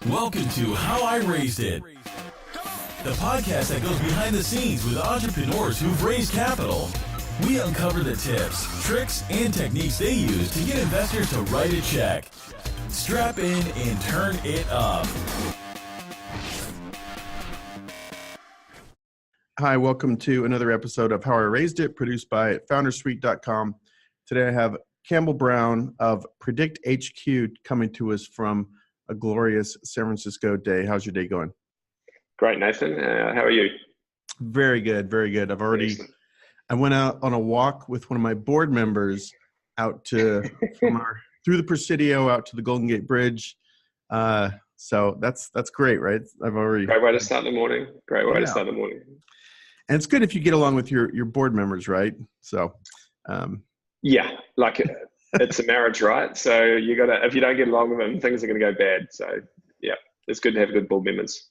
Welcome to How I Raised It, the podcast that goes behind the scenes with entrepreneurs who've raised capital. We uncover the tips, tricks, and techniques they use to get investors to write a check. Strap in and turn it up. Hi, welcome to another episode of How I Raised It, produced by foundersuite.com. Today I have Campbell Brown of PredictHQ coming to us from a glorious San Francisco day. How's your day going? Great, Nathan. How are you? Very good, very good. I went out on a walk with one of my board members out to through the Presidio out to the Golden Gate Bridge. So that's great, right? Great way to start the morning. And it's good if you get along with your board members, right? So yeah, like it's a marriage, right? So if you don't get along with them, things are going to go bad. So yeah, it's good to have good board members.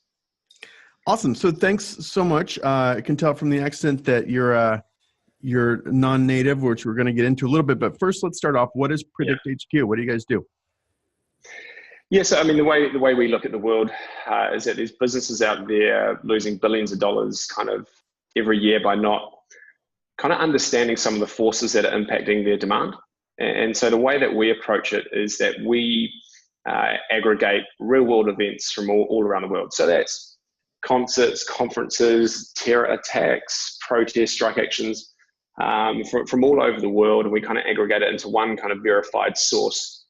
Awesome. So thanks so much. I can tell from the accent that you're non-native, which we're going to get into a little bit. But first, let's start off. What is PredictHQ? What do you guys do? Yeah, so I mean, the way we look at the world is that there's businesses out there losing billions of dollars kind of every year by not kind of understanding some of the forces that are impacting their demand. And so the way that we approach it is that we aggregate real-world events from all around the world. So that's concerts, conferences, terror attacks, protests, strike actions from all over the world, and we kind of aggregate it into one kind of verified source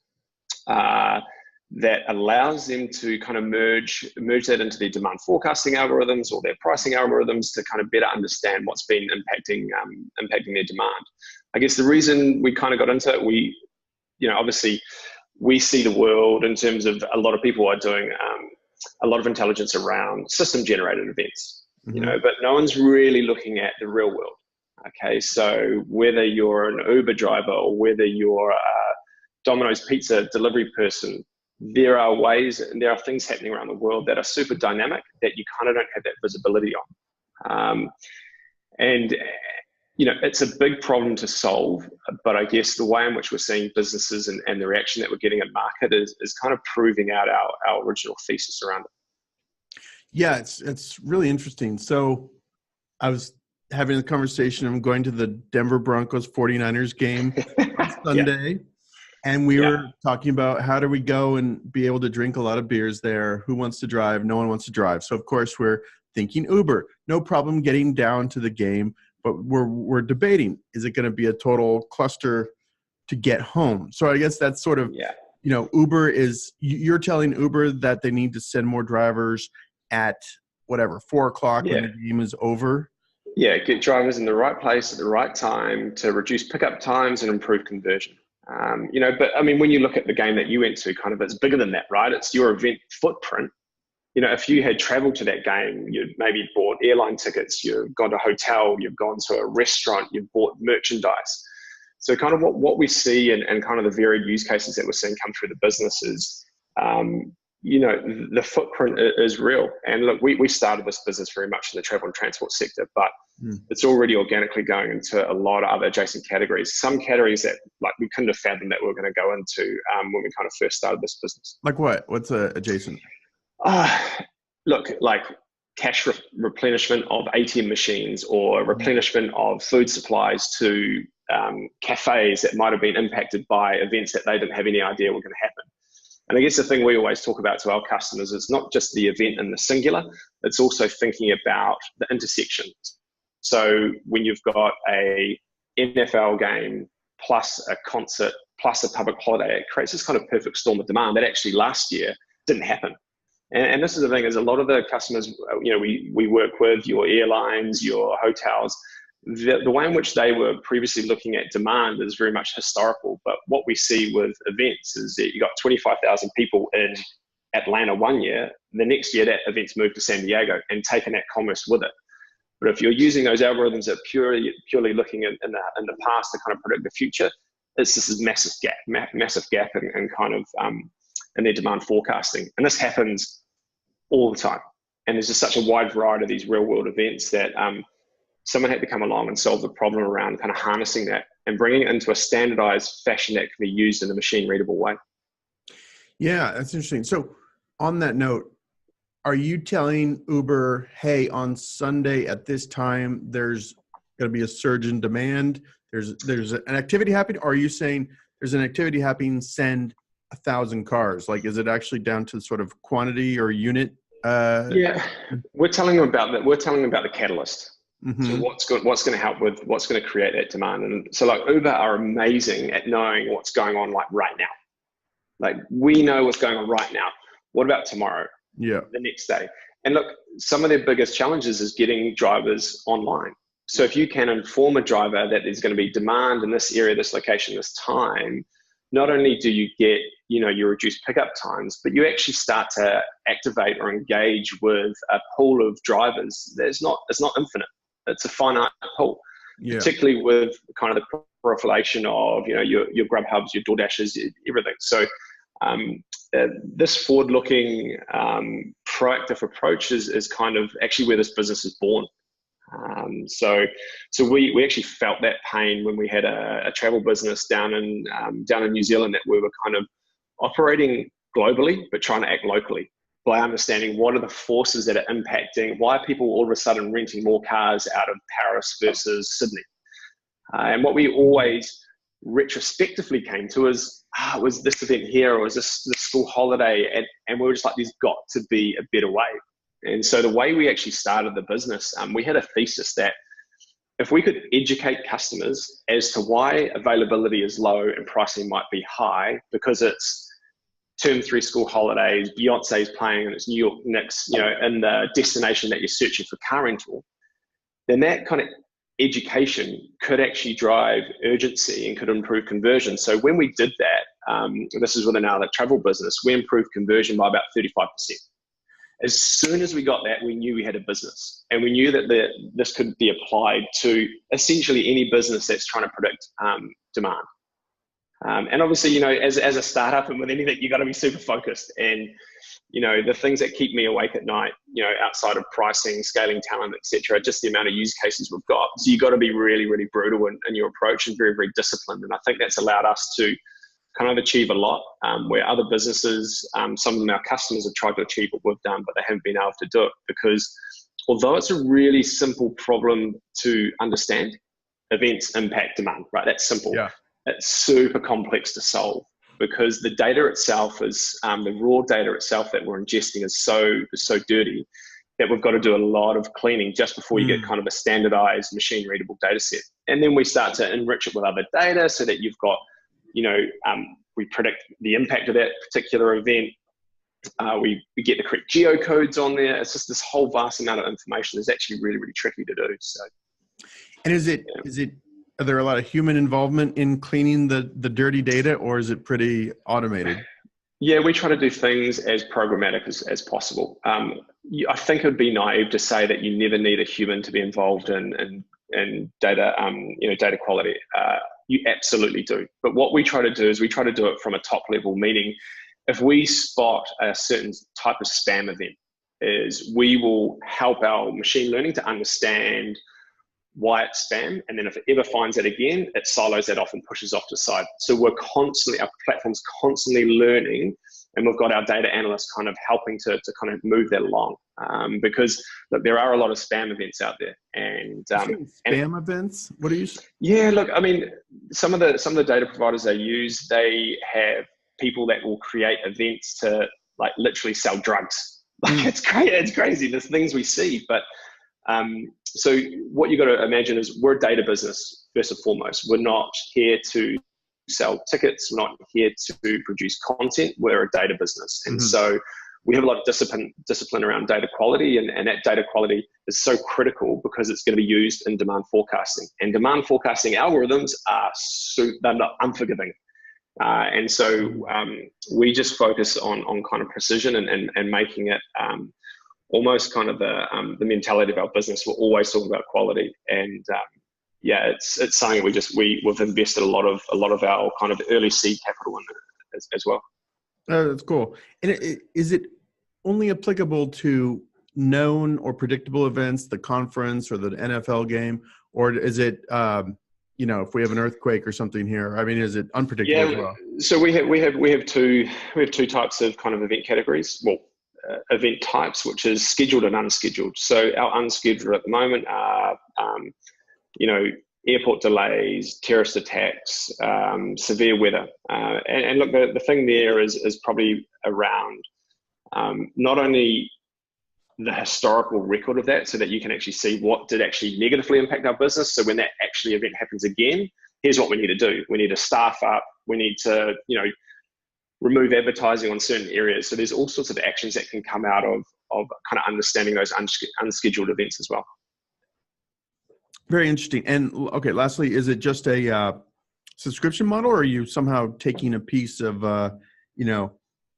that allows them to kind of merge that into their demand forecasting algorithms or their pricing algorithms to kind of better understand what's been impacting their demand. I guess the reason we kind of got into it, obviously we see the world in terms of a lot of people are doing a lot of intelligence around system generated events, but no one's really looking at the real world. Okay, so whether you're an Uber driver or whether you're a Domino's pizza delivery person, there are things happening around the world that are super dynamic that you kind of don't have that visibility on. It's a big problem to solve, but I guess the way in which we're seeing businesses and the reaction that we're getting in market is kind of proving out our original thesis around it. Yeah, it's really interesting. So I was having a conversation. I'm going to the Denver Broncos 49ers game on Sunday. And we were talking about how do we go and be able to drink a lot of beers there? Who wants to drive? No one wants to drive. So, of course, we're thinking Uber. No problem getting down to the game. But we're debating, is it going to be a total cluster to get home? So I guess that's sort of, Uber is – you're telling Uber that they need to send more drivers at, 4 o'clock when the game is over? Yeah, get drivers in the right place at the right time to reduce pickup times and improve conversion. But I mean, when you look at the game that you went to, kind of it's bigger than that, right? It's your event footprint. If you had traveled to that game, you'd maybe bought airline tickets, you've gone to a hotel, you've gone to a restaurant, you've bought merchandise. So kind of what we see and kind of the varied use cases that we're seeing come through the business is, the footprint is real. And look, we started this business very much in the travel and transport sector, but it's already organically going into a lot of other adjacent categories. Some categories that we couldn't have fathomed that we were going to go into when we kind of first started this business. Like what? What's adjacent? Look, like cash replenishment of ATM machines or replenishment of food supplies to cafes that might have been impacted by events that they didn't have any idea were going to happen. And I guess the thing we always talk about to our customers is not just the event in the singular, it's also thinking about the intersection. So when you've got a NFL game plus a concert plus a public holiday, it creates this kind of perfect storm of demand that actually last year didn't happen. And this is the thing, is a lot of the customers, we work with, your airlines, your hotels, the way in which they were previously looking at demand is very much historical. But what we see with events is that you got 25,000 people in Atlanta one year. The next year, that event's moved to San Diego and taken that commerce with it. But if you're using those algorithms that purely looking in the past to kind of predict the future, it's this massive gap in kind of in their demand forecasting. And this happens all the time. And there's just such a wide variety of these real world events that someone had to come along and solve the problem around kind of harnessing that and bringing it into a standardized fashion that can be used in a machine readable way. Yeah, that's interesting. So On that note, are you telling Uber, hey, on Sunday at this time, there's going to be a surge in demand? There's an activity happening? Or are you saying there's an activity happening, send 1,000 cars? Like, is it actually down to sort of quantity or unit? Yeah, we're telling them about that. We're telling them about the catalyst. Mm-hmm. So what's going to help with what's going to create that demand? And so like Uber are amazing at knowing what's going on like right now. Like we know what's going on right now. What about tomorrow? Yeah. The next day. And look, some of their biggest challenges is getting drivers online. So if you can inform a driver that there's going to be demand in this area, this location, this time, not only do you get, your reduced pickup times, but you actually start to activate or engage with a pool of drivers. It's not infinite. It's a finite pool, particularly with kind of the proliferation of, your Grubhubs, your DoorDashes, everything. So this forward-looking proactive approach is kind of actually where this business is born. So we actually felt that pain when we had a travel business down in New Zealand, that we were kind of operating globally but trying to act locally, by understanding what are the forces that are impacting, why are people all of a sudden renting more cars out of Paris versus Sydney. And what we always retrospectively came to is, was this event here, or was this school holiday? And we were just like, there's got to be a better way. And so the way we actually started the business, we had a thesis that if we could educate customers as to why availability is low and pricing might be high, because it's term 3 school holidays, Beyonce's playing and it's New York Knicks, in the destination that you're searching for car rental, then that kind of education could actually drive urgency and could improve conversion. So when we did that, this is within our travel business, we improved conversion by about 35%. As soon as we got that, we knew we had a business, and we knew that this could be applied to essentially any business that's trying to predict demand. And obviously, as a startup and with anything, you got to be super focused. And the things that keep me awake at night, outside of pricing, scaling talent, etc., just the amount of use cases we've got. So you got to be really, really brutal in your approach and very, very disciplined. And I think that's allowed us to kind of achieve a lot, where other businesses, some of them, our customers, have tried to achieve what we've done, but they haven't been able to do it, because although it's a really simple problem to understand, events impact demand, right? That's simple. Yeah. It's super complex to solve, because the data itself is, the raw data itself that we're ingesting is so dirty that we've got to do a lot of cleaning just before you get kind of a standardized machine readable data set. And then we start to enrich it with other data so that you've got, we predict the impact of that particular event. We get the correct geocodes on there. It's just this whole vast amount of information is actually really, really tricky to do. So, and are there a lot of human involvement in cleaning the dirty data, or is it pretty automated? Yeah, we try to do things as programmatic as possible. I think it would be naive to say that you never need a human to be involved in data, data quality. You absolutely do. But what we try to do is we try to do it from a top level, meaning if we spot a certain type of spam event, is we will help our machine learning to understand why it's spam, and then if it ever finds it again, it silos that off and pushes off to the side. So our platform's constantly learning, and we've got our data analysts kind of helping to kind of move that along, because look, there are a lot of spam events out there. And spam events? What do you? Yeah, look, I mean, some of the data providers they have people that will create events to like literally sell drugs. Like it's crazy. There's things we see, but. So what you got to imagine is we're a data business first and foremost. We're not here to sell tickets. We're not here to produce content. We're a data business. And so we have a lot of discipline around data quality, and that data quality is so critical because it's going to be used in demand forecasting. And demand forecasting algorithms they're not unforgiving. And so we just focus on kind of precision and making it almost kind of the mentality of our business. We're always talking about quality, and it's something we've invested a lot of our kind of early seed capital in as well. That's cool. And is it only applicable to known or predictable events, the conference or the NFL game, or is it if we have an earthquake or something here? I mean, is it unpredictable as well? So we have two types of kind of event categories. Well, event types, which is scheduled and unscheduled. So our unscheduled at the moment are, airport delays, terrorist attacks, severe weather. And look, the thing there is probably around not only the historical record of that, so that you can actually see what did actually negatively impact our business. So when that actually event happens again, here's what we need to do. We need to staff up. We need to, remove advertising on certain areas. So there's all sorts of actions that can come out of kind of understanding those unscheduled events as well. Very interesting. And okay, lastly, is it just a subscription model, or are you somehow taking a piece of, you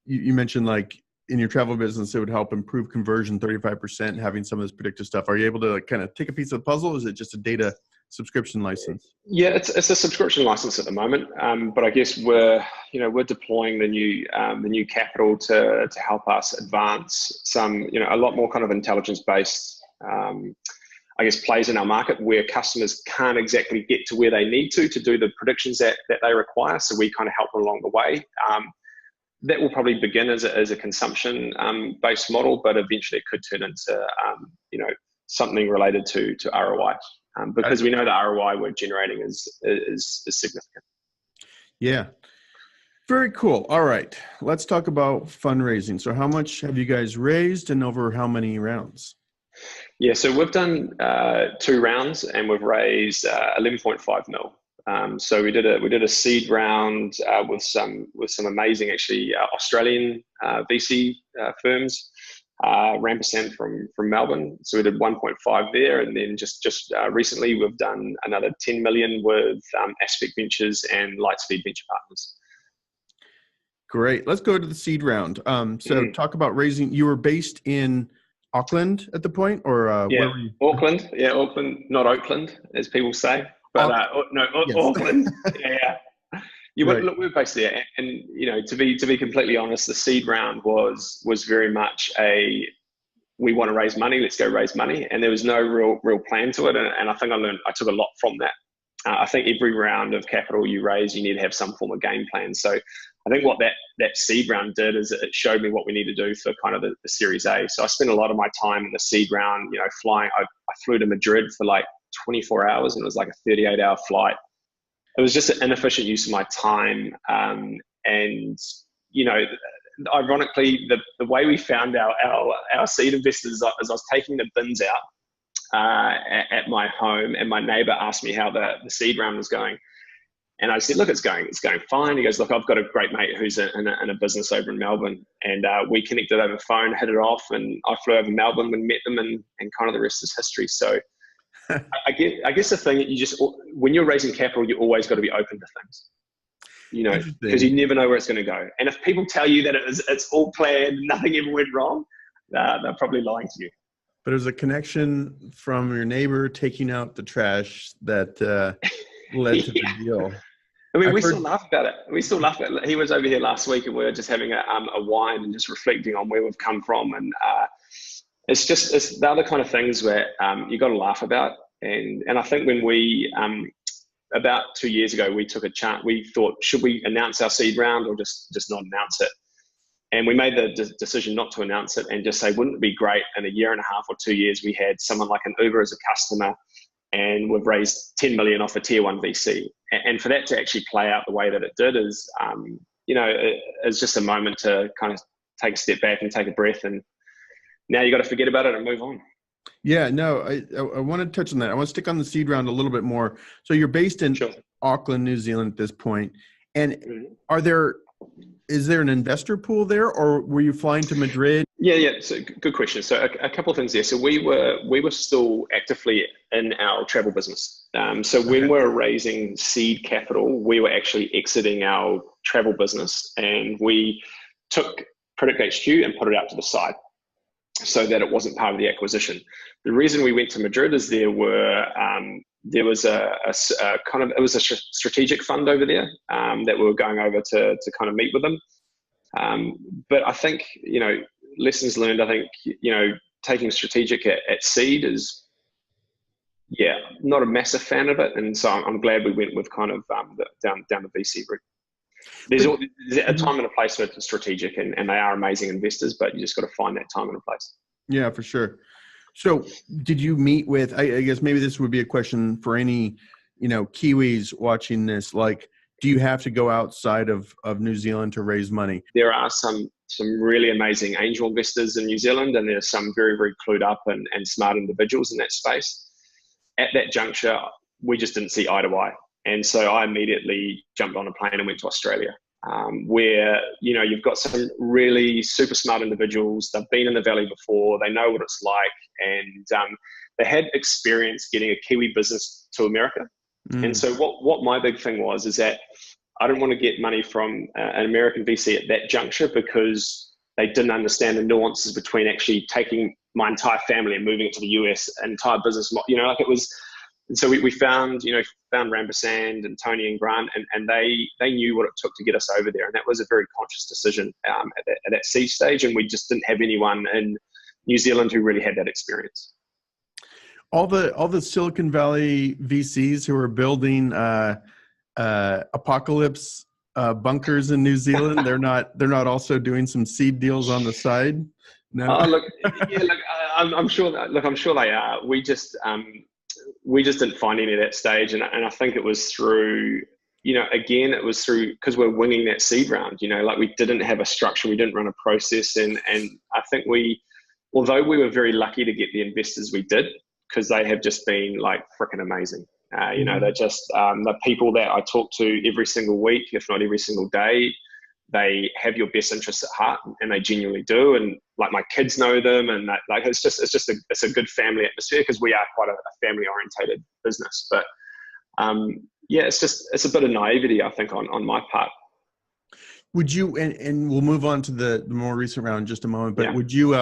mentioned like in your travel business, it would help improve conversion 35%, having some of this predictive stuff. Are you able to kind of take a piece of the puzzle? Or is it just a data subscription license? Yeah, it's a subscription license at the moment, but I guess we're deploying the new capital to help us advance some, a lot more kind of intelligence based, I guess, plays in our market where customers can't exactly get to where they need to do the predictions that they require. So we kind of help them along the way. That will probably begin as a consumption based model, but eventually it could turn into something related to ROI, because we know the ROI we're generating is significant. Yeah, very cool. All right, let's talk about fundraising. So how much have you guys raised, and over how many rounds? Yeah, so we've done 2 rounds, and we've raised 11.5 mil. So we did a seed round with some amazing actually Australian VC firms, Rampersand from Melbourne. So we did 1.5 there, and then just recently we've done another 10 million with Aspect Ventures and Lightspeed Venture Partners. Great. Let's go to the seed round. Talk about raising. You were based in Auckland at the point, or where were you? Auckland. Yeah, Auckland, not Oakland, as people say. But yes. Auckland. Yeah. Right. Look, we're based there, and to be completely honest, the seed round was very much we want to raise money. Let's go raise money, and there was no real plan to it. And I think I took a lot from that. I think every round of capital you raise, you need to have some form of game plan. So I think what that seed round did is it showed me what we need to do for kind of the Series A. So I spent a lot of my time in the seed round, flying. I flew to Madrid for like 24 hours, and it was like a 38-hour flight. It was just an inefficient use of my time. And ironically, the way we found our seed investors is I was taking the bins out at my home, and my neighbor asked me how the seed round was going. And I said, look, it's going fine. He goes, look, I've got a great mate who's in a business over in Melbourne. And we connected over the phone, hit it off, and I flew over Melbourne and met them, and kind of the rest is history. So I guess the thing that when you're raising capital, you always got to be open to things, because you never know where it's going to go. And if people tell you that it's all planned, nothing ever went wrong, they're probably lying to you. But there's a connection from your neighbor taking out the trash that led to the deal. I mean, still laugh about it. We still laugh at it. He was over here last week, and we were just having a wine and just reflecting on where we've come from. And it's the other kind of things where you got to laugh about. And I think when we, about 2 years ago, we took a chance. We thought, should we announce our seed round or just not announce it? And we made the decision not to announce it, and just say, wouldn't it be great in a year and a half or 2 years, we had someone like an Uber as a customer, and we've raised 10 million off a tier 1 VC. And for that to actually play out the way that it did is, it's just a moment to kind of take a step back and take a breath. And now you got to forget about it and move on. Yeah, no, I want to touch on that. I want to stick on the seed round a little bit more. So you're based in Auckland, New Zealand at this point. And is there an investor pool there, or were you flying to Madrid? Yeah. So good question. So a couple of things there. So we were still actively in our travel business. So when we were raising seed capital, we were actually exiting our travel business, and we took PredictHQ and put it out to the side so that it wasn't part of the acquisition. The reason we went to Madrid is there was a strategic fund over there that we were going over to kind of meet with them. But I think, lessons learned, I think, taking strategic at seed Yeah, not a massive fan of it, and so I'm glad we went with kind of down the VC route. There's a time and a place for strategic, and they are amazing investors, but you just got to find that time and a place. Yeah, for sure. So did you meet with, I guess maybe this would be a question for any, Kiwis watching this, like, do you have to go outside of New Zealand to raise money? There are some really amazing angel investors in New Zealand, and there's some very, very clued up and smart individuals in that space. At that juncture, we just didn't see eye to eye. And so I immediately jumped on a plane and went to Australia, where, you've got some really super smart individuals. They've been in the Valley before. They know what it's like. And they had experience getting a Kiwi business to America. And so what my big thing was is that I didn't want to get money from an American VC at that juncture, because they didn't understand the nuances between actually taking my entire family and moving it to the US, an entire business, like it was. And so we found Rampersand and Tony and Grant, and they knew what it took to get us over there. And that was a very conscious decision at that seed stage. And we just didn't have anyone in New Zealand who really had that experience. All the Silicon Valley VCs who are building apocalypse bunkers in New Zealand, they're not also doing some seed deals on the side. No. I'm sure they are. We just didn't find any at that stage, and I think it was through, it was through, because we're winging that seed round. We didn't have a structure, we didn't run a process, and I think although we were very lucky to get the investors we did, because they have just been like freaking amazing. They're just the people that I talk to every single week, if not every single day. They have your best interests at heart, and they genuinely do. And like, my kids know them, and it's a good family atmosphere, because we are quite a family orientated business. But it's a bit of naivety, I think, on my part. Would you, and we'll move on to the more recent round in just a moment, but would you,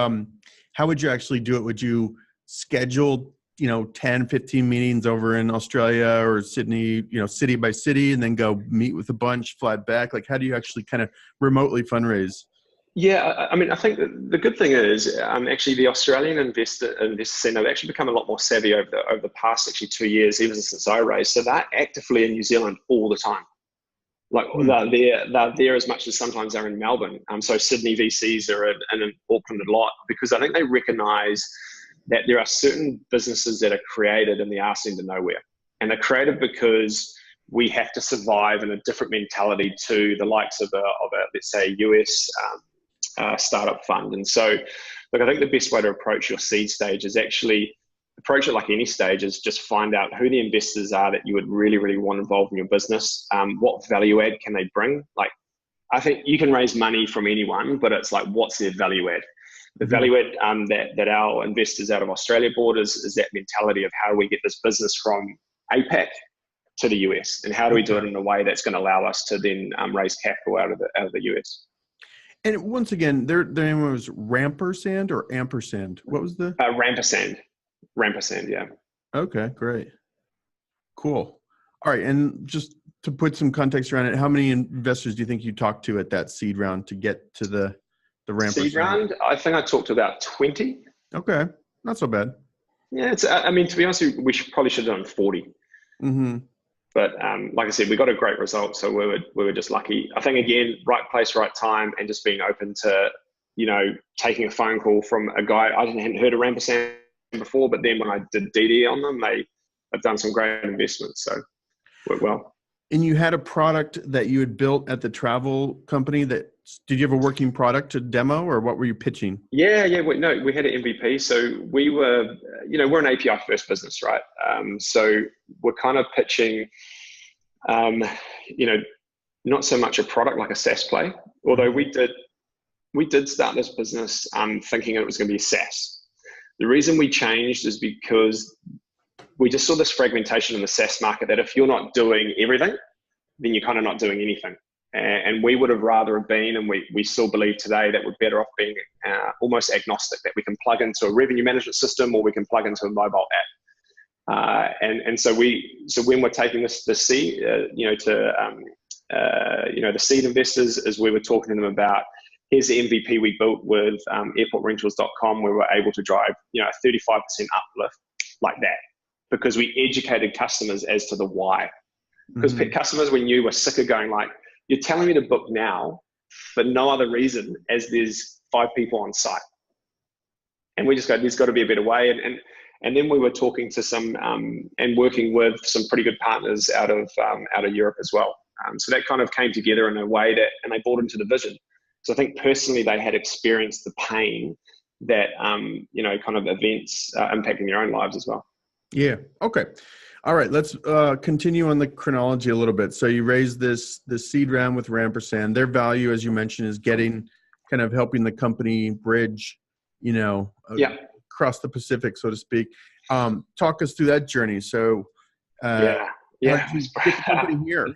how would you actually do it? Would you schedule 10, 15 meetings over in Australia or Sydney, city by city, and then go meet with a bunch, fly back? Like, how do you actually kind of remotely fundraise? Yeah, I think the good thing is, actually the Australian investor scene, they've actually become a lot more savvy over the past 2 years, even since I raised. So they're actively in New Zealand all the time. Like, they're there as much as sometimes they're in Melbourne. So Sydney VCs are in Auckland a lot, because I think they recognise that there are certain businesses that are created in the arse end of nowhere. And they're created because we have to survive in a different mentality to the likes of a let's say, US startup fund. And so, look, I think the best way to approach your seed stage is actually approach it like any stage, is just find out who the investors are that you would really, really want involved in your business. What value add can they bring? Like, I think you can raise money from anyone, but it's like, what's their value add? The value add that our investors out of Australia bought is that mentality of how do we get this business from APAC to the US, and how do we do it in a way that's going to allow us to then raise capital out of the US. And once again, their name was Rampersand or Ampersand? What was the? Rampersand, yeah. Okay, great. Cool. All right, and just to put some context around it, how many investors do you think you talked to at that seed round to get to the Rampersand seed round? I think I talked to about 20. Okay, not so bad. Yeah, to be honest with you, we probably should have done 40. Mm-hmm. But like I said, we got a great result, so we were just lucky. I think, again, right place, right time, and just being open to, taking a phone call from a guy. I hadn't heard of Rampersand before, but then when I did DD on them, they have done some great investments, so worked well. And you had a product that you had built at the travel company. Did you have a working product to demo, or what were you pitching? Yeah. We had an MVP. So we were, we're an API first business, right? So we're kind of pitching, not so much a product like a SaaS play, although we did start this business thinking it was going to be a SaaS. The reason we changed is because we just saw this fragmentation in the SaaS market, that if you're not doing everything, then you're kind of not doing anything. And we would have rather been, and we still believe today, that we're better off being almost agnostic, that we can plug into a revenue management system or we can plug into a mobile app. And so when we're taking this seed, the seed investors, as we were talking to them about, here's the MVP we built with airportrentals.com, where we're able to drive, a 35% uplift like that. because we educated customers as to the why. Because customers we knew were sick of going like, you're telling me to book now for no other reason as there's 5 people on site. And we just go, there's got to be a better way. And then we were talking to some and working with some pretty good partners out of Europe as well. So that kind of came together in a way that, and they bought into the vision. So I think personally they had experienced the pain that, kind of events impacting their own lives as well. Yeah. Okay. All right. Let's continue on the chronology a little bit. So you raised this seed round with Rampersand. Their value, as you mentioned, is helping the company bridge, across the Pacific, so to speak. Talk us through that journey. So, how did you get the company here?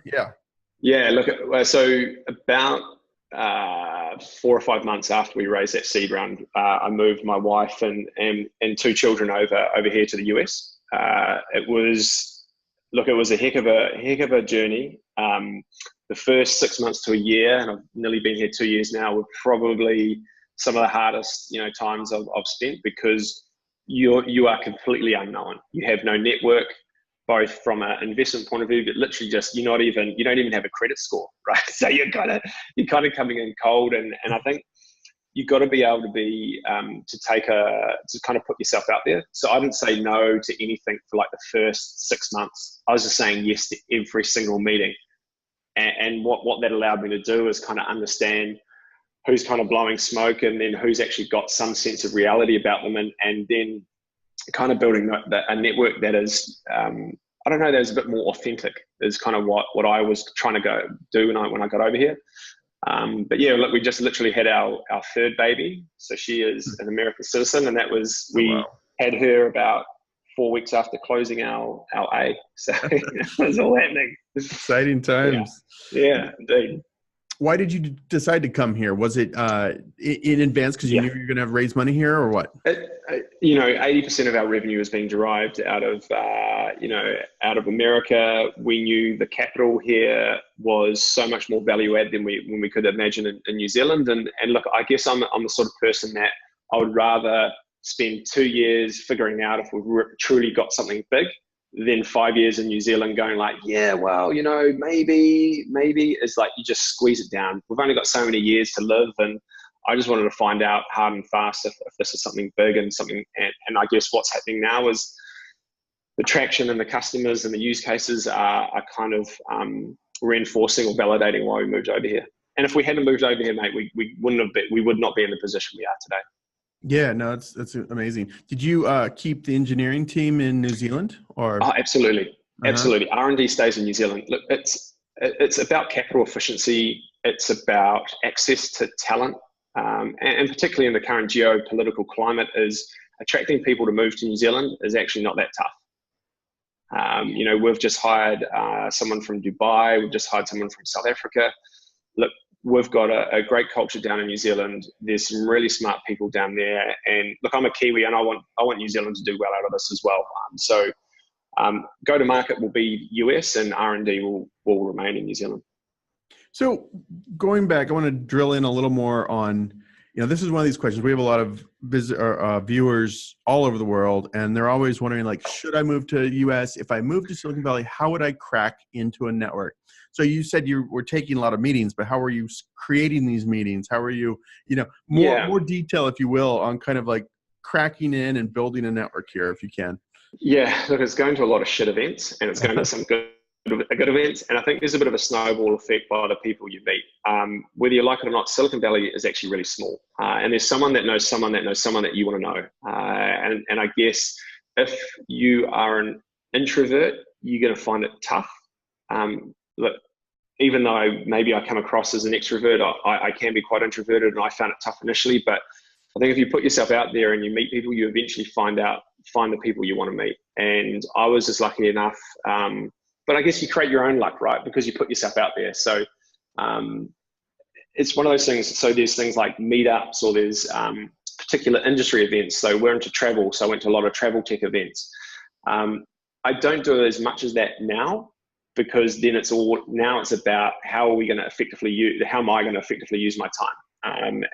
Yeah. Look, so about 4 or 5 months after we raised that seed round, I moved my wife and 2 children over here to the US. It was a heck of a journey. The first 6 months to a year, and I've nearly been here 2 years now, were probably some of the hardest, times I've spent, because you are completely unknown. You have no network, both from an investment point of view, but literally just you don't even have a credit score, right? So you're kind of coming in cold, and I think you've got to be able to be to kind of put yourself out there. So I didn't say no to anything for like the first 6 months. I was just saying yes to every single meeting, and what that allowed me to do is kind of understand who's kind of blowing smoke, and then who's actually got some sense of reality about them, and then kind of building a network that is, that is a bit more authentic, is kind of what I was trying to go do when I got over here. But yeah, look, we just literally had our 3rd baby. So she is an American citizen, and we had her about 4 weeks after closing our A. So it was all happening. Exciting times. Yeah, indeed. Why did you decide to come here? Was it in advance because you knew you were going to have raised money here, or what? 80% of our revenue is being derived out of America. We knew the capital here was so much more value add than we could imagine in New Zealand. And look, I guess I'm the sort of person that I would rather spend 2 years figuring out if we've truly got something big than 5 years in New Zealand going like, maybe. It's like you just squeeze it down. We've only got so many years to live, and I just wanted to find out hard and fast if this is something big and something. And I guess what's happening now is the traction and the customers and the use cases are kind of reinforcing or validating why we moved over here. And if we hadn't moved over here, mate, we would not be in the position we are today. Yeah, no, that's amazing. Did you keep the engineering team in New Zealand, or? Oh, absolutely. Absolutely. R&D stays in New Zealand. Look, it's about capital efficiency. It's about access to talent. And particularly in the current geopolitical climate, is attracting people to move to New Zealand is actually not that tough. We've just hired someone from Dubai. We've just hired someone from South Africa. Look, we've got a great culture down in New Zealand. There's some really smart people down there. And look, I'm a Kiwi, and I want New Zealand to do well out of this as well. So go to market will be US, and R&D will remain in New Zealand. So going back, I want to drill in a little more on, this is one of these questions. We have a lot of viewers all over the world, and they're always wondering, like, should I move to US? If I move to Silicon Valley, how would I crack into a network? So you said you were taking a lot of meetings, but how are you creating these meetings? How are you, more detail, if you will, on kind of like cracking in and building a network here, if you can. Yeah, look, it's going to a lot of shit events, and it's going to some good events. And I think there's a bit of a snowball effect by the people you meet. Whether you like it or not, Silicon Valley is actually really small. And there's someone that knows someone that knows someone that you want to know. And I guess if you are an introvert, you're going to find it tough. Look, even though maybe I come across as an extrovert, I can be quite introverted, and I found it tough initially. But I think if you put yourself out there and you meet people, you eventually find the people you want to meet. And I was just lucky enough. But I guess you create your own luck, right? Because you put yourself out there. So it's one of those things. So there's things like meetups, or there's particular industry events. So we're into travel. So I went to a lot of travel tech events. I don't do as much as that now, because then it's about how am I going to effectively use my time?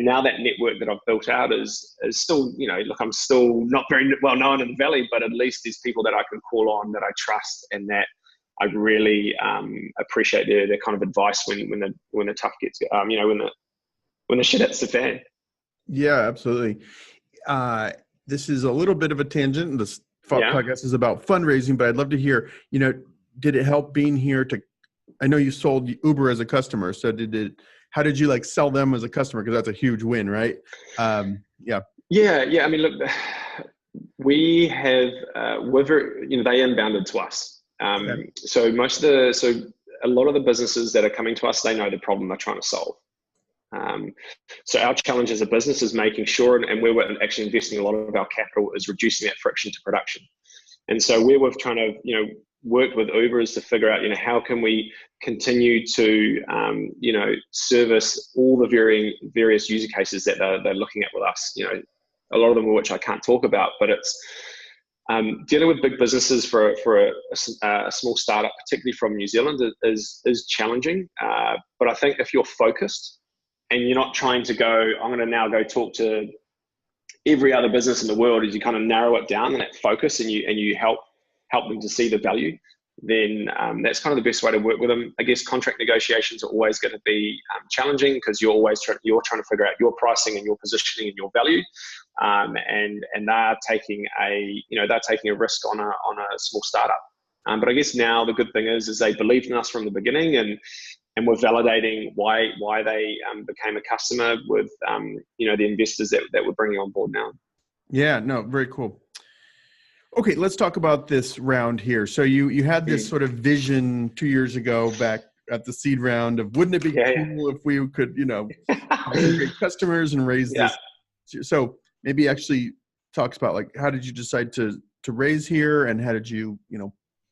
now that network that I've built out is still, look, I'm still not very well known in the Valley, but at least there's people that I can call on that I trust and that I really appreciate their kind of advice when the tough gets, when the shit hits the fan. Yeah, absolutely. This is a little bit of a tangent. This podcast is about fundraising, but I'd love to hear, did it help being here I know you sold Uber as a customer. So how did you sell them as a customer? Because that's a huge win, right? Yeah. I mean, look, we have, they inbounded to us. Okay. So a lot of the businesses that are coming to us, they know the problem they're trying to solve. So our challenge as a business is making sure, and where we're actually investing a lot of our capital, is reducing that friction to production. And so where we've trying to, work with Uber is to figure out, how can we continue to, service all the various user cases that they're looking at with us. A lot of them which I can't talk about, but it's dealing with big businesses for a small startup, particularly from New Zealand, is challenging. But I think if you're focused and you're not trying to go, I'm going to now go talk to every other business in the world, as you kind of narrow it down and that focus, and you help them to see the value, then that's kind of the best way to work with them. I guess contract negotiations are always going to be challenging because you're trying to figure out your pricing and your positioning and your value, and they're taking a risk on a small startup. But I guess now the good thing is they believed in us from the beginning, and we're validating why they became a customer with the investors that we're bringing on board now. Yeah, no, very cool. Okay, let's talk about this round here. So you had this sort of vision 2 years ago back at the seed round of, wouldn't it be cool if we could, have some great customers and raise this? So maybe actually talks about how did you decide to raise here, and how did you,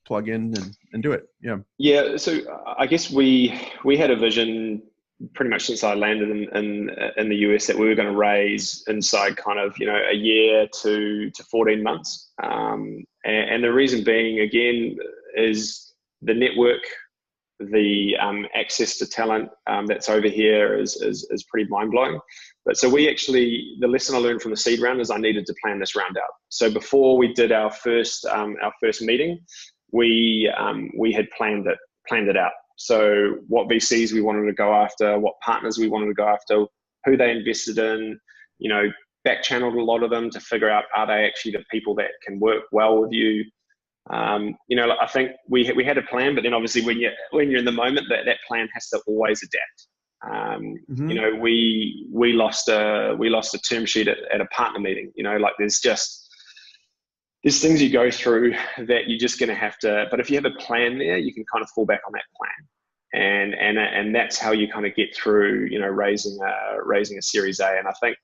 plug in and do it? Yeah. So I guess we had a vision pretty much since I landed in the US that we were going to raise inside kind of, a year to 14 months. And the reason being, again, is the network, the access to talent that's over here is pretty mind-blowing. But so the lesson I learned from the seed round is I needed to plan this round out. So before we did our first meeting, we had planned it out. So what VCs we wanted to go after, what partners we wanted to go after, who they invested in, back channeled a lot of them to figure out, are they actually the people that can work well with you? I think we had a plan, but then obviously when you're in the moment, that plan has to always adapt. We lost a term sheet at a partner meeting. There's things you go through that you're just going to have to, but if you have a plan there, you can kind of fall back on that plan. And that's how you kind of get through, raising a Series A. And I think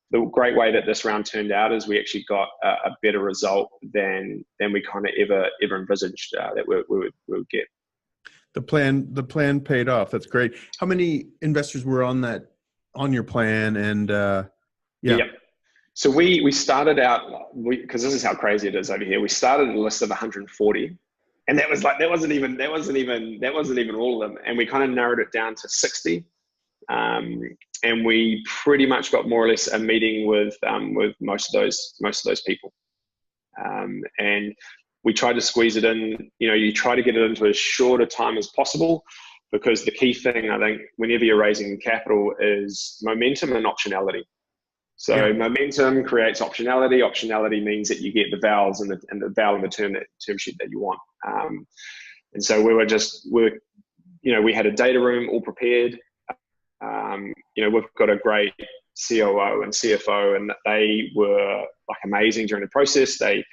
the great way that this round turned out is we actually got a better result than we kind of ever envisaged that we would get. The plan paid off. That's great. How many investors were on your plan? And yeah. So we started out, because this is how crazy it is over here. We started a list of 140, and that wasn't even all of them. And we kind of narrowed it down to 60. And we pretty much got more or less a meeting with most of those people. And we tried to squeeze it in. You try to get it into as short a time as possible, because the key thing, I think, whenever you're raising capital is momentum and optionality. So momentum creates optionality. Optionality means that you get the vowels and the vowel in the term sheet that you want. And so we had a data room all prepared. We've got a great COO and CFO, and they were amazing during the process. They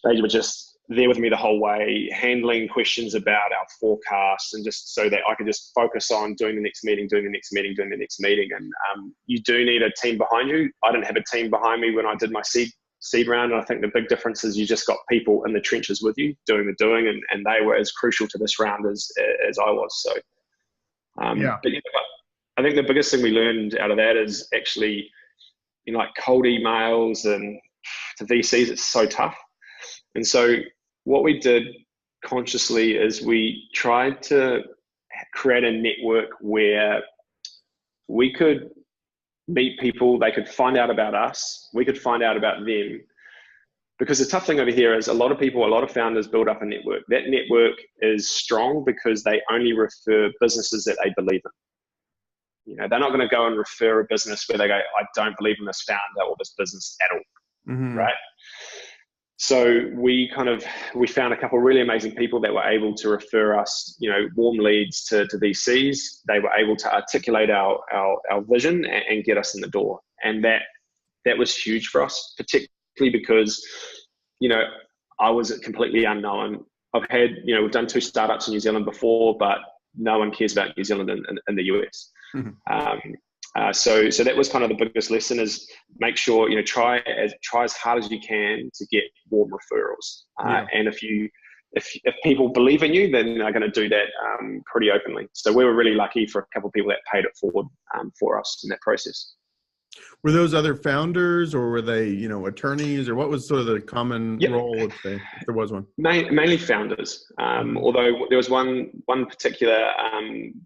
were just there with me the whole way, handling questions about our forecasts, and just so that I could just focus on doing the next meeting. And you do need a team behind you. I didn't have a team behind me when I did my seed round. And I think the big difference is you just got people in the trenches with you doing the doing, and they were as crucial to this round as I was. So, but I think the biggest thing we learned out of that is actually, cold emails and to VCs, it's so tough. And so what we did consciously is we tried to create a network where we could meet people. They could find out about us. We could find out about them. Because the tough thing over here is a lot of founders build up a network. That network is strong because they only refer businesses that they believe in. You know, they're not going to go and refer a business where they go, I don't believe in this founder or this business at all, right? So we found a couple of really amazing people that were able to refer us, you know, warm leads to VCs. They were able to articulate our vision and get us in the door. And that was huge for us, particularly because, you know, I was completely unknown. We've done 2 startups in New Zealand before, but no one cares about New Zealand in the US. So that was kind of the biggest lesson, is make sure, you know, try as hard as you can to get warm referrals. And if people believe in you, then they're going to do that pretty openly. So we were really lucky for a couple of people that paid it forward for us in that process. Were those other founders, or were they, you know, attorneys, or what was sort of the common role, if there was one? Mainly founders. Although there was one particular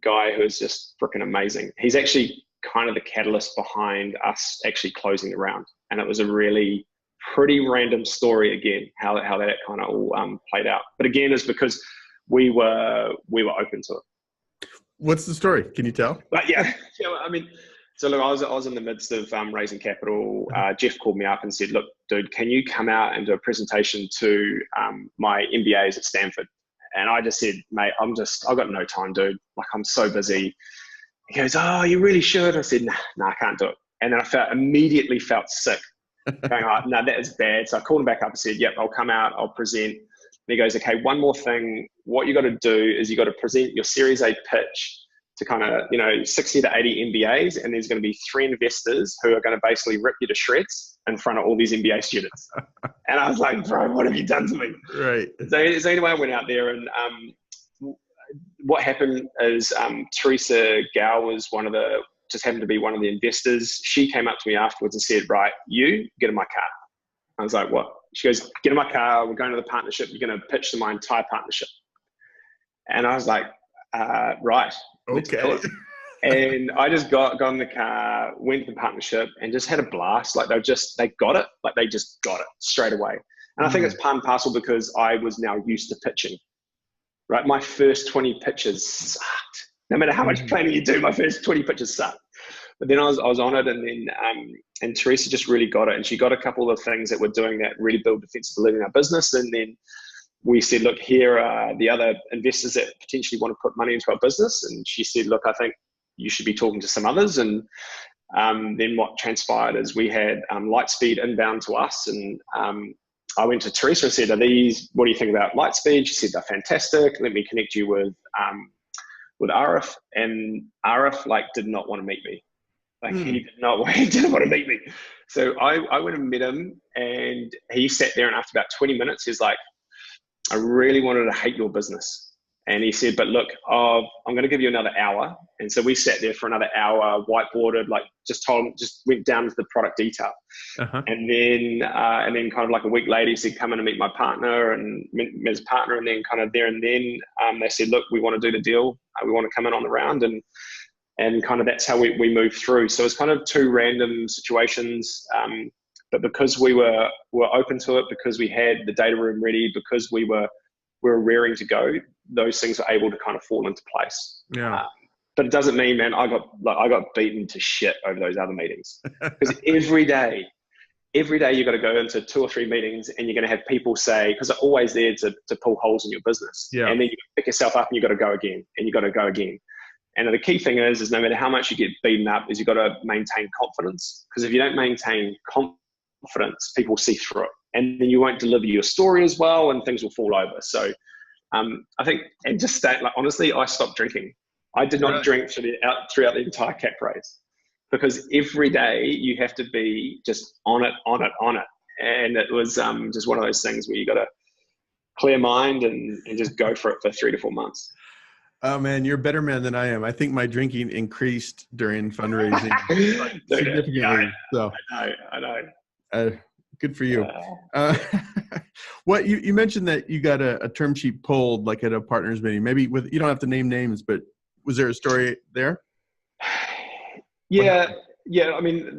guy who was just freaking amazing. He's actually kind of the catalyst behind us actually closing the round, and it was a really pretty random story again, how that kind of all played out. But again, it's because we were open to it. What's the story? Can you tell? But yeah, I mean. So look, I was in the midst of raising capital. Jeff called me up and said, look, dude, can you come out and do a presentation to my MBAs at Stanford? And I just said, mate, I've got no time, dude. Like, I'm so busy. He goes, oh, you really should. I said, nah, I can't do it. And then I immediately felt sick. Going, oh, no, that is bad. So I called him back up and said, yep, I'll come out, I'll present. And he goes, okay, one more thing. What you got to do is you got to present your Series A pitch to kind of, you know, 60 to 80 MBAs, and there's going to be 3 investors who are going to basically rip you to shreds in front of all these MBA students. And I was like, bro, what have you done to me? Right. So anyway, I went out there, and what happened is Teresa Gao was just happened to be one of the investors. She came up to me afterwards and said, right, you get in my car. I was like, what? She goes, get in my car. We're going to the partnership. You're going to pitch to my entire partnership. And I was like, right. Okay. And I just got in the car, went to the partnership, and just had a blast. Like they got it. Like they just got it straight away. And I think it's part and parcel because I was now used to pitching. Right, my first 20 pitches sucked. No matter how much planning you do, my first 20 pitches sucked. But then I was on it, and then and Teresa just really got it, and she got a couple of things that we're doing that really build defensive belief in our business, and then we said, look, here are the other investors that potentially want to put money into our business. And she said, look, I think you should be talking to some others. And then what transpired is we had Lightspeed inbound to us. And I went to Teresa and said, what do you think about Lightspeed? She said, they're fantastic. Let me connect you with Arif. And Arif did not want to meet me. He didn't want to meet me. So I went and met him, and he sat there, and after about 20 minutes, he's like, I really wanted to hate your business. And he said, but look, I'm going to give you another hour. And so we sat there for another hour, whiteboarded, just went down to the product detail. And then kind of like a week later, he said, come in and meet my partner, and met his partner. And then kind of there and then they said, look, we want to do the deal. We want to come in on the round. And kind of that's how we moved through. So it's kind of 2 random situations. But because we were open to it, because we had the data room ready, because we were raring to go, those things were able to kind of fall into place. Yeah. But it doesn't mean, man, I got beaten to shit over those other meetings. Because every day you got to go into 2 or 3 meetings, and you're going to have people say, because they're always there to pull holes in your business. Yeah. And then you pick yourself up, and you got to go again, and you got to go again. And the key thing is no matter how much you get beaten up, is you got to maintain confidence. Because if you don't maintain confidence, people see through it, and then you won't deliver your story as well, and things will fall over. So I think, and just state, honestly, I stopped drinking. I did not drink throughout the entire cap raise, because every day you have to be just on it. And it was just one of those things where you got to clear mind and just go for it for 3 to 4 months. Oh man, you're a better man than I am. I think my drinking increased during fundraising significantly. I know. Good for you. What you mentioned that you got a term sheet pulled at a partners meeting. Maybe you don't have to name names, but was there a story there? Yeah. Yeah, I mean,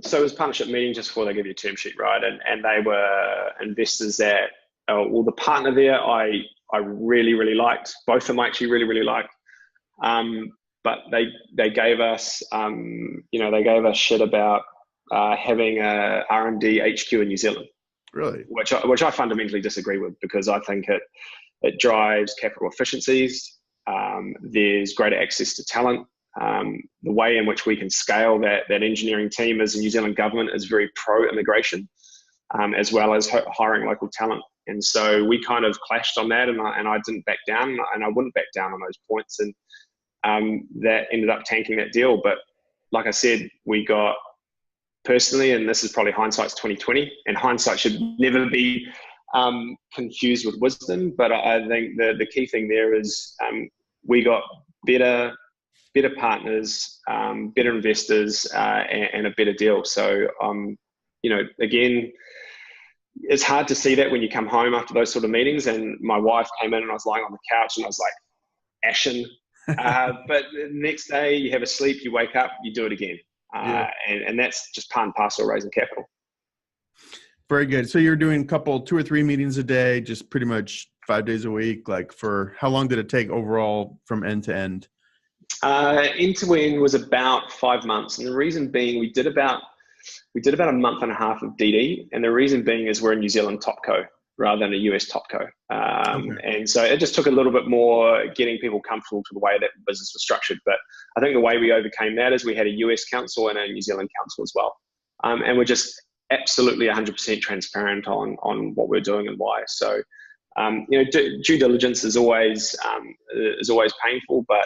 so it was partnership meeting just before they give you a term sheet, right? And they were investors that, well, the partner there, I really, really liked. Both of them I actually really, really liked. But they gave us, they gave us shit about having a R&D HQ in New Zealand. Really? Which I fundamentally disagree with, because I think it drives capital efficiencies. There's greater access to talent. The way in which we can scale that engineering team as the New Zealand government is very pro-immigration, as well as hiring local talent. And so we kind of clashed on that, and I didn't back down, and I wouldn't back down on those points. And that ended up tanking that deal. But like I said, we got, personally, and this is probably hindsight's 2020, and hindsight should never be confused with wisdom. But I think the key thing there is we got better partners, better investors, and a better deal. So, again, it's hard to see that when you come home after those sort of meetings. And my wife came in and I was lying on the couch and I was like ashen. But the next day you have a sleep, you wake up, you do it again. And that's just part and parcel of raising capital. Very good. So you're doing 2 or 3 meetings a day, just pretty much 5 days a week. Like, for how long did it take overall from end to end? End to end was about 5 months. And the reason being, we did about a month and a half of DD. And the reason being is we're a New Zealand topco rather than a US topco. And so it just took a little bit more getting people comfortable to the way that the business was structured. But I think the way we overcame that is we had a US council and a New Zealand council as well. And we're just absolutely 100% transparent on what we're doing and why. So, due diligence is always painful, but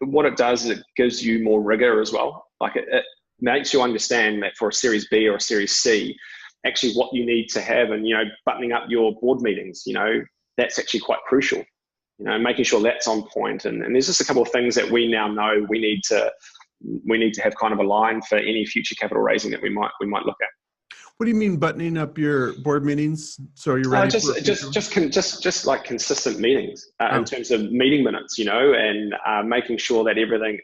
what it does is it gives you more rigor as well. Like it makes you understand that for a Series B or a Series C, actually what you need to have, and buttoning up your board meetings, that's actually quite crucial. Making sure that's on point. And there's just a couple of things that we now know we need to have kind of aligned for any future capital raising that we might look at. What do you mean buttoning up your board meetings? So you're ready? Just like consistent meetings in terms of meeting minutes, and making sure that everything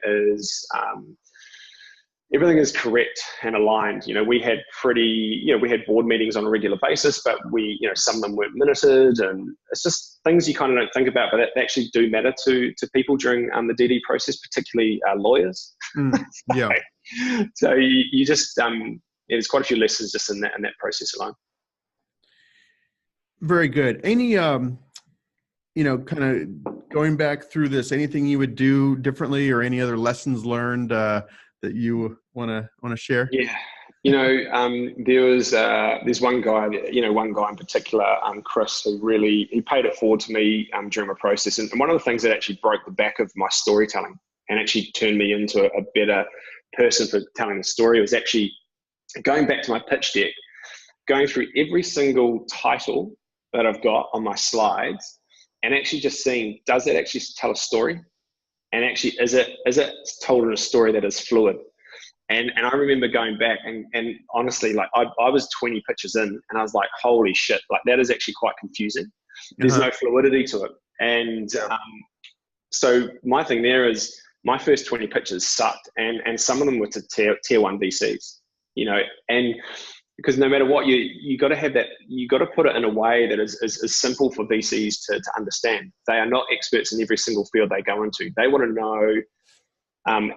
is correct and aligned. We had we had board meetings on a regular basis, but some of them weren't minuted, and it's just things you kind of don't think about, but that actually do matter to people during the DD process, particularly lawyers. Yeah. So you just there's quite a few lessons just in that process alone. Very good. Any kind of going back through this, anything you would do differently, or any other lessons learned that you want to share? Yeah. There's one guy in particular, Chris, he paid it forward to me during my process. And one of the things that actually broke the back of my storytelling and actually turned me into a better person for telling the story was actually going back to my pitch deck, going through every single title that I've got on my slides, and actually just seeing, does it actually tell a story? And actually, is it told in a story that is fluid? And I remember going back and honestly, like I was 20 pitches in, and I was like, holy shit, like that is actually quite confusing. There's no fluidity to it. And so my thing there is my first 20 pitches sucked, and some of them were to tier 1 VCs, and because no matter what, you got to have that, you got to put it in a way that is simple for VCs to understand. They are not experts in every single field they go into. They want to know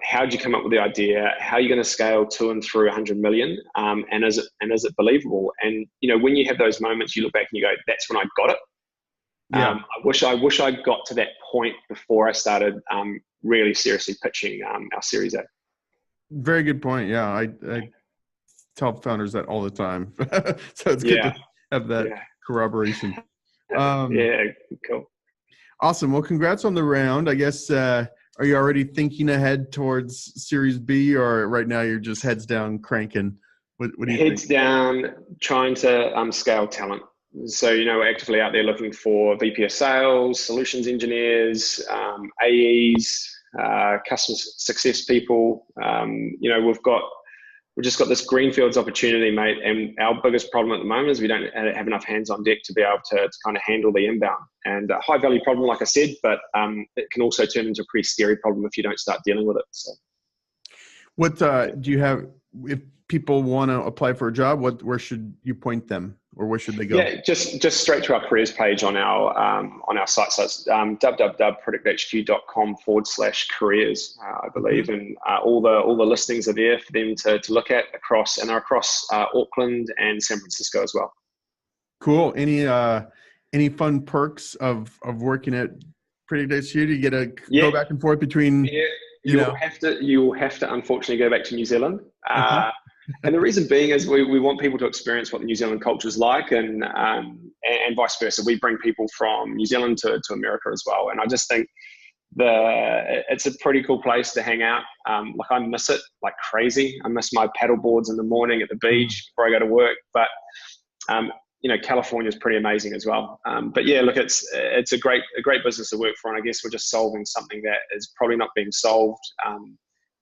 how did you come up with the idea, how are you going to scale to and through 100 million, and is it believable? And when you have those moments, you look back and you go, that's when I got it. I wish I got to that point before I started really seriously pitching our Series A. Very good point. Yeah, I tell founders that all the time. So it's good to have that corroboration. Cool. Awesome. Well, congrats on the round. I guess, are you already thinking ahead towards Series B, or right now you're just heads down cranking? What do you think? Heads down, trying to scale talent. So, we're actively out there looking for VP of sales, solutions engineers, AEs, customer success people. We've just got this greenfields opportunity, mate. And our biggest problem at the moment is we don't have enough hands on deck to be able to kind of handle the inbound. And a high value problem, like I said, but it can also turn into a pretty scary problem if you don't start dealing with it. So. What do you have? If people want to apply for a job, where should you point them, or where should they go? Yeah, just straight to our careers page on our site. So it's www.predictHQ.com/careers, I believe, and all the listings are there for them to look at across Auckland and San Francisco as well. Cool. Any fun perks of working at PredictHQ? Do you get to go back and forth between? Yeah. You'll have to unfortunately go back to New Zealand. And the reason being is we want people to experience what the New Zealand culture is like, and vice versa. We bring people from New Zealand to America as well. And I just think it's a pretty cool place to hang out. Like I miss it like crazy. I miss my paddle boards in the morning at the beach before I go to work. But California is pretty amazing as well. But yeah, look, it's a great business to work for, and I guess we're just solving something that is probably not being solved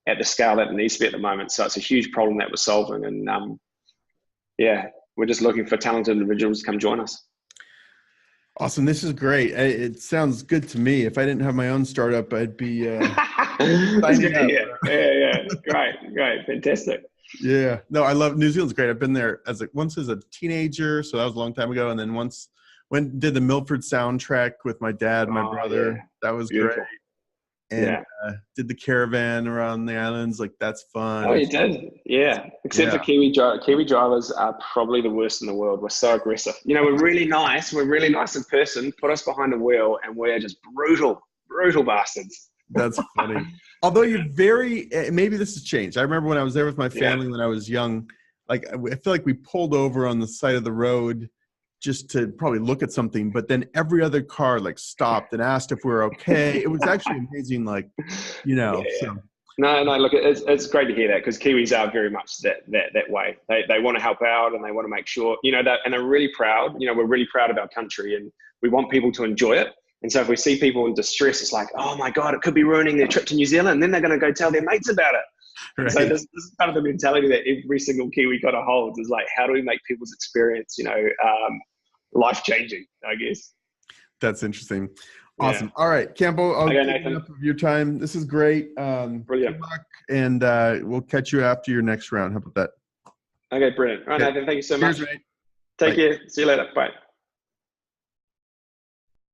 at the scale that it needs to be at the moment. So it's a huge problem that we're solving, and we're just looking for talented individuals to come join us. Awesome, this is great. It sounds good to me. If I didn't have my own startup, I'd be signing up. Yeah, great, fantastic. Yeah, no, I love New Zealand's great. I've been there once as a teenager, so that was a long time ago, and then once did the Milford soundtrack with my dad and my brother. Yeah. That was beautiful. Great. And did the caravan around the islands. Like, that's fun. Oh, you did? Yeah. Except for Kiwi drivers are probably the worst in the world. We're so aggressive. We're really nice. We're really nice in person. Put us behind the wheel, and we're just brutal bastards. That's funny. Although you're maybe this has changed. I remember when I was there with my family when I was young, like I feel like we pulled over on the side of the road just to probably look at something, but then every other car like stopped and asked if we were okay. It was actually amazing, So. No, look, it's great to hear that, because Kiwis are very much that way. They want to help out, and they want to make sure, that, and they're really proud. We're really proud of our country, and we want people to enjoy it. And so if we see people in distress, it's like, oh my God, it could be ruining their trip to New Zealand. And then they're going to go tell their mates about it. Right. So this is kind of the mentality that every single Kiwi kind of holds, is like, how do we make people's experience, life-changing, I guess. That's interesting. Awesome. Yeah. All right, Campbell, I'll take enough of your time. This is great. Brilliant. Good luck, and we'll catch you after your next round. How about that? Okay, brilliant. All right, Nathan, thank you so much. Cheers, mate. Take care. See you later. Bye.